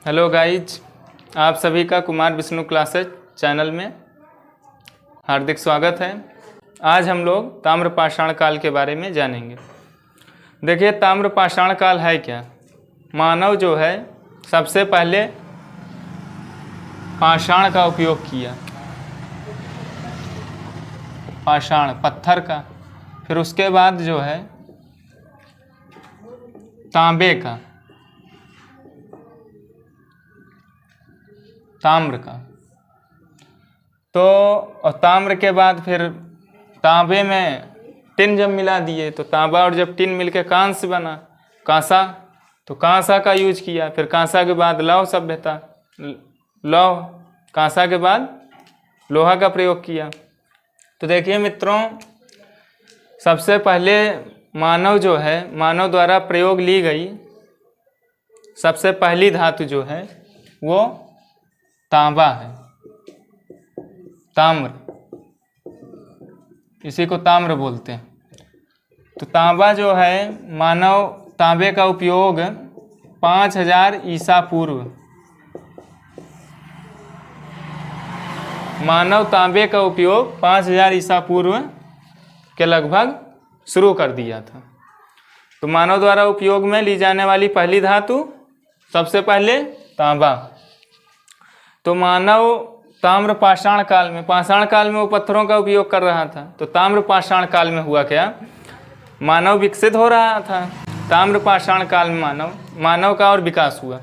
Hello guys, आप सभी का कुमार विष्णु क्लासेज चैनल में हार्दिक स्वागत है। आज हम लोग ताम्रपाषाण काल के बारे में जानेंगे। देखिए, ताम्रपाषाण काल है क्या। मानव जो है सबसे पहले पाषाण का उपयोग किया, पाषाण पत्थर का, फिर उसके बाद जो है तांबे का, ताम्र का। तो और ताम्र के बाद फिर तांबे में टिन जब मिला दिए तो तांबा और जब टिन मिलके कांस्य बना, कांसा, तो कांसा का यूज किया। फिर कांसा के बाद लौह सभ्यता, लौह, कांसा के बाद लोहा का प्रयोग किया। तो देखिए मित्रों, सबसे पहले मानव जो है, मानव द्वारा प्रयोग ली गई सबसे पहली धातु जो है वो तांबा है, ताम्र, इसी को ताम्र बोलते हैं। तो तांबा जो है, मानव तांबे का उपयोग 5000 ईसा पूर्व, मानव तांबे का उपयोग 5000 ईसा पूर्व के लगभग शुरू कर दिया था। तो मानव द्वारा उपयोग में ली जाने वाली पहली धातु सबसे पहले तांबा। तो मानव ताम्र पाषाण काल में, पाषाण काल में वो पत्थरों का उपयोग कर रहा था, तो ताम्र पाषाण काल में हुआ क्या, मानव विकसित हो रहा था। ताम्र पाषाण काल में मानव का और विकास हुआ।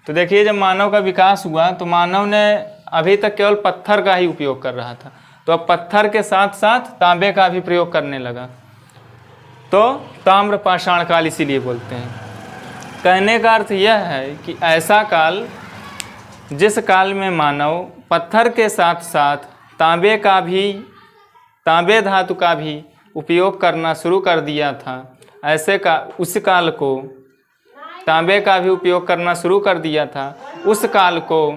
तो देखिए, जब मानव का विकास हुआ तो मानव ने अभी तक केवल पत्थर का ही उपयोग कर रहा था, तो अब पत्थर के साथ साथ तांबे का भी प्रयोग करने लगा। तो ताम्र पाषाण काल इसीलिए बोलते हैं। कहने का अर्थ यह है कि ऐसा काल जिस काल में मानव पत्थर के साथ साथ तांबे तांबे धातु का भी उपयोग करना शुरू कर दिया था, उस काल को, तांबे का भी उपयोग करना शुरू कर दिया था, उस काल को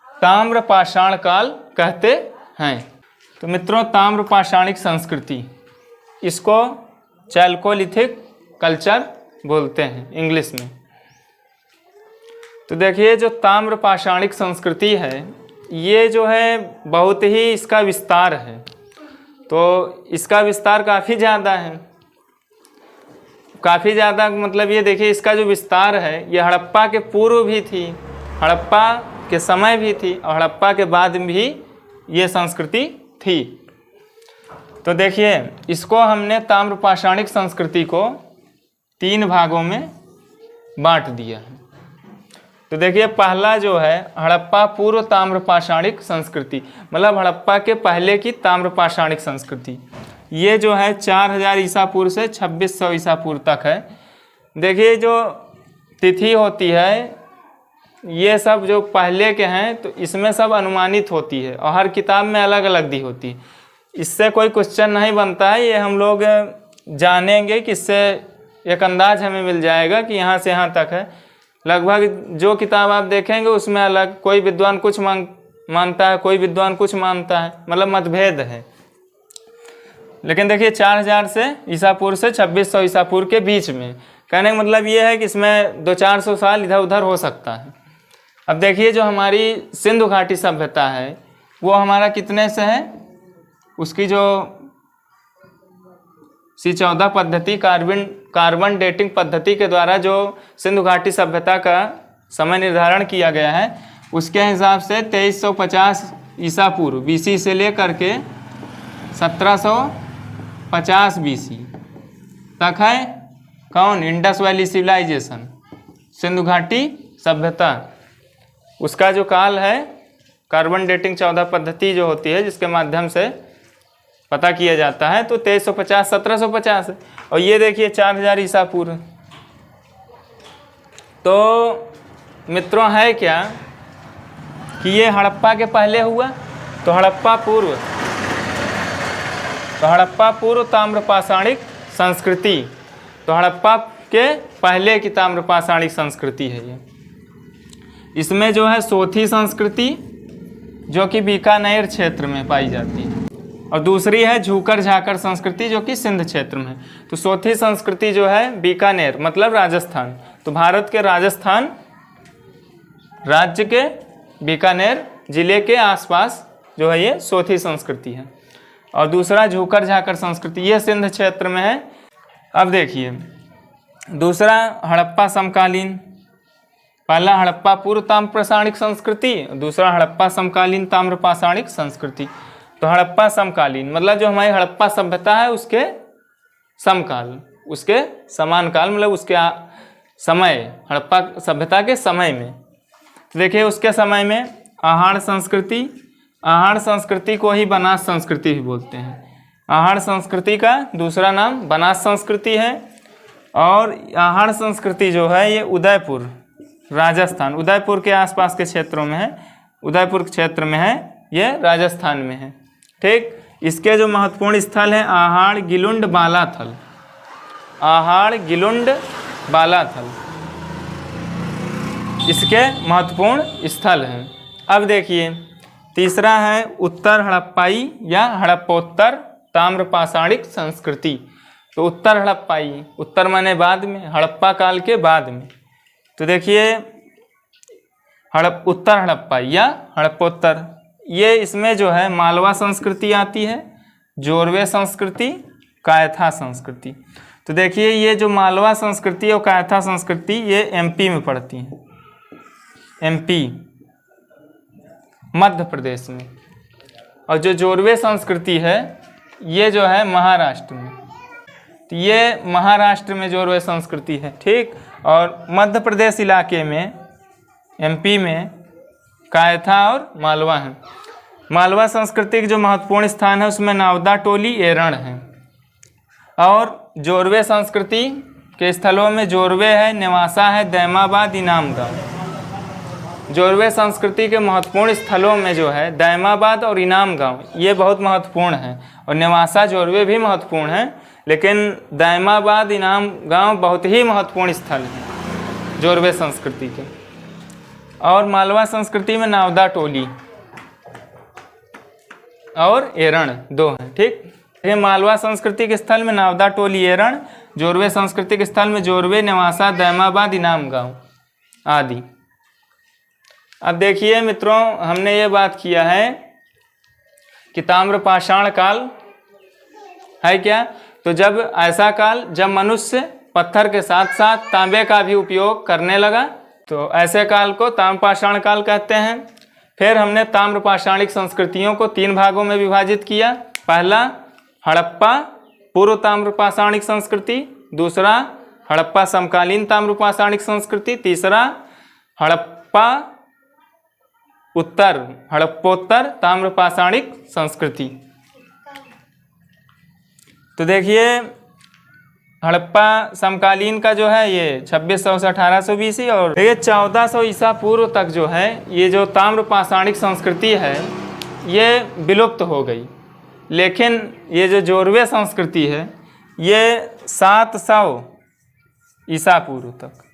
ताम्र पाषाण काल कहते हैं। तो मित्रों, ताम्र पाषाणिक संस्कृति, इसको चैल्कोलिथिक कल्चर बोलते हैं इंग्लिश में। तो देखिए, जो ताम्र पाषाणिक संस्कृति है, ये जो है बहुत ही इसका विस्तार है। तो इसका विस्तार काफ़ी ज़्यादा है, काफ़ी ज़्यादा मतलब ये देखिए, इसका जो विस्तार है ये हड़प्पा के पूर्व भी थी, हड़प्पा के समय भी थी और हड़प्पा के बाद भी ये संस्कृति थी। तो देखिए, इसको हमने ताम्र पाषाणिक संस्कृति को 3 भागों में बांट दिया है। तो देखिए, पहला जो है हड़प्पा पूर्व ताम्र पाषाणिक संस्कृति, मतलब हड़प्पा के पहले की ताम्र पाषाणिक संस्कृति। ये जो है 4000 ईसा पूर्व से 2600 ईसा पूर्व तक है। देखिए, जो तिथि होती है, ये सब जो पहले के हैं, तो इसमें सब अनुमानित होती है और हर किताब में अलग अलग दी होती है। इससे कोई क्वेश्चन नहीं बनता है, ये हम लोग जानेंगे कि इससे एक अंदाज हमें मिल जाएगा कि यहाँ से यहाँ तक है। लगभग जो किताब आप देखेंगे उसमें अलग, कोई विद्वान कुछ मानता है, कोई विद्वान कुछ मानता है, मतलब मतभेद है। लेकिन देखिए, 4000 से ईसा पूर्व से 2600 ईसा पूर्व के बीच में, कहने का मतलब ये है कि इसमें 200-400 साल इधर उधर हो सकता है। अब देखिए, जो हमारी सिंधु घाटी सभ्यता है वो हमारा कितने से है, उसकी जो C14 पद्धति, कार्बन डेटिंग पद्धति के द्वारा जो सिंधु घाटी सभ्यता का समय निर्धारण किया गया है, उसके हिसाब से 2350 ईसा पूर्व BC से लेकर के 1750 BC तक है कौन, इंडस वैली सिविलाइजेशन, सिंधु घाटी सभ्यता। उसका जो काल है कार्बन डेटिंग 14 पद्धति जो होती है, जिसके माध्यम से पता किया जाता है, तो 2350 1750 है। और ये देखिए 4000 ईसा पूर्व। तो मित्रों, है क्या कि ये हड़प्पा के पहले हुआ, तो हड़प्पा पूर्व ताम्र पाषाणिक संस्कृति, तो हड़प्पा के पहले की ताम्र पाषाणिक संस्कृति है ये। इसमें जो है सोथी संस्कृति, जो कि बीकानेर क्षेत्र में पाई जाती है, और दूसरी है झूकर झाकर संस्कृति, जो कि सिंध क्षेत्र में है। तो सोथी संस्कृति जो है बीकानेर, मतलब राजस्थान, तो भारत के राजस्थान राज्य के बीकानेर जिले के आसपास जो है ये सोथी संस्कृति है। और दूसरा झूकर झाकर संस्कृति, ये सिंध क्षेत्र में है। अब देखिए दूसरा हड़प्पा समकालीन, पहला हड़प्पा पूर्व ताम्र पाषाणिक संस्कृति, दूसरा हड़प्पा समकालीन ताम्र पाषाणिक संस्कृति। तो हड़प्पा समकालीन मतलब जो हमारी हड़प्पा सभ्यता है उसके समकाल, उसके समान काल, मतलब उसके समय, हड़प्पा सभ्यता के समय में। तो देखिए उसके समय में आहार संस्कृति, आहार संस्कृति को ही बनास संस्कृति भी बोलते हैं। आहार संस्कृति का दूसरा नाम बनास संस्कृति है। और आहार संस्कृति जो है ये उदयपुर राजस्थान, उदयपुर के आसपास के क्षेत्रों में है, उदयपुर क्षेत्र में है, ये राजस्थान में है। ठीक, इसके जो महत्वपूर्ण स्थल हैं आहार गिलुंड बालाथल, आहार गिलुंड बालाथल इसके महत्वपूर्ण स्थल हैं। अब देखिए तीसरा है उत्तर हड़प्पाई या हड़प्पोत्तर ताम्र पाषाणिक संस्कृति। तो उत्तर हड़प्पाई, उत्तर माने बाद में, हड़प्पा काल के बाद में। तो देखिए उत्तर हड़प्पाई या हड़प्पोत्तर, ये इसमें जो है मालवा संस्कृति आती है, जोरवे संस्कृति, कायथा संस्कृति। तो देखिए ये जो मालवा संस्कृति और कायथा संस्कृति ये एमपी में पड़ती हैं, एमपी मध्य प्रदेश में। और जो जोरवे संस्कृति है ये जो है महाराष्ट्र में। तो ये महाराष्ट्र में जोरवे संस्कृति है। ठीक, और मध्य प्रदेश इलाके में एमपी में कायथा और मालवा है। मालवा संस्कृति के जो महत्वपूर्ण स्थान है उसमें नावदा टोली एरण है। और जोरवे संस्कृति के स्थलों में जोरवे है, नेवासा है, दैमाबाद, इनाम गाँव। जोरवे संस्कृति के महत्वपूर्ण स्थलों में जो है दैमाबाद और इनाम गाँव ये बहुत महत्वपूर्ण है, और नेवासा जोरवे भी महत्वपूर्ण है, लेकिन दैमाबाद इनाम गाँव बहुत ही महत्वपूर्ण स्थल हैं जोरवे संस्कृति के। और मालवा संस्कृति में नावदा टोली और एरण दो हैं। ठीक, ये मालवा संस्कृति के स्थल में नावदा टोली एरण, जोरवे संस्कृति के स्थल में जोरवे, नेवासा, दैमाबाद, इनाम गाँव आदि। अब देखिए मित्रों हमने ये बात किया है कि ताम्र पाषाण काल है क्या, तो जब ऐसा काल जब मनुष्य पत्थर के साथ साथ तांबे का भी उपयोग करने लगा, तो ऐसे काल को ताम्र पाषाण काल कहते हैं। फिर हमने ताम्र पाषाणिक संस्कृतियों को 3 भागों में विभाजित किया। पहला हड़प्पा पूर्व ताम्र पाषाणिक संस्कृति, दूसरा हड़प्पा समकालीन ताम्र पाषाणिक संस्कृति, तीसरा हड़प्पा उत्तर हड़प्पोत्तर ताम्र पाषाणिक संस्कृति। तो देखिए हड़प्पा समकालीन का जो है ये 2600 से 1800 BC, और ये 1400 ईसा पूर्व तक जो है ये जो ताम्र पाषाणिक संस्कृति है ये विलुप्त हो गई। लेकिन ये जो जोरवे संस्कृति है ये 700 ईसा पूर्व तक,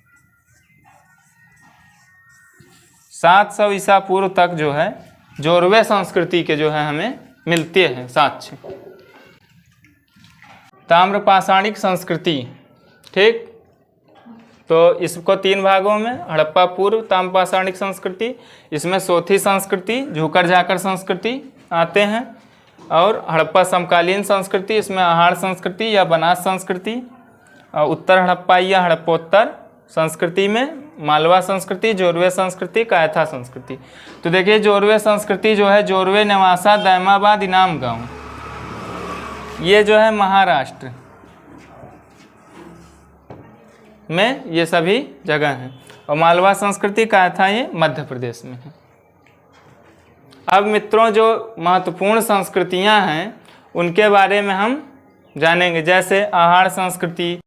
700 ईसा पूर्व तक जो है जोरवे संस्कृति के जो है हमें मिलते हैं साक्ष्य। ताम्र पाषाणिक संस्कृति, ठीक, तो इसको 3 भागों में, हड़प्पा पूर्व ताम्र पाषाणिक संस्कृति, इसमें सोथी संस्कृति, झूकर झाकर संस्कृति आते हैं, और हड़प्पा समकालीन संस्कृति, इसमें आहार संस्कृति या बनास संस्कृति, और उत्तर हड़प्पाई या हड़प्पोत्तर संस्कृति में मालवा संस्कृति, जोरवे संस्कृति, कायथा संस्कृति। तो देखिए जोरवे संस्कृति जो है जोरवे, नेवासा, दैमाबाद, इनाम गाँव ये जो है महाराष्ट्र में ये सभी जगह हैं, और मालवा संस्कृति कायथा ये मध्य प्रदेश में है। अब मित्रों जो महत्वपूर्ण संस्कृतियां हैं उनके बारे में हम जानेंगे, जैसे आहार संस्कृति,